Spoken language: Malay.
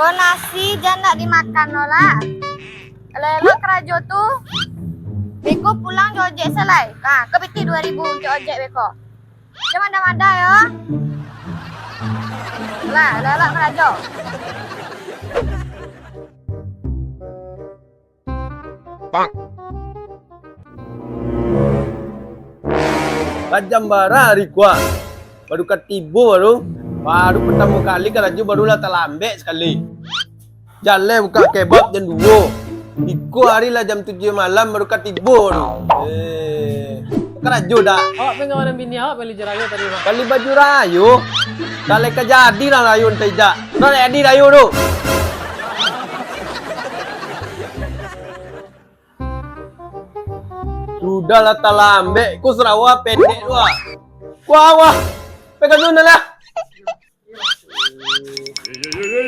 Kau nasi jangan nak dimakan lah. Kalau kerajo tu, beko pulang je ojek selai. Kepiti 2.000 untuk ojek beko. Jangan manda-manda ya. Lah kerajo. Bang. Rajam bara hari kuah. Baru ketibu baru pertama kali kerajo barulah terlambat sekali. Jalan buka kebab jam 2. Iko hari lah jam 7 malam baru ketibu kerajo dah. Awak pengen orang bini awak beli jerayu tadi Pak. Kali baju rayu. Kali kejadi lah rayu tidak. Nak jadi rayu tu. Sudahlah terlambat. Ku Sarawak pendek tu ah. Wah. Pegang tu lah.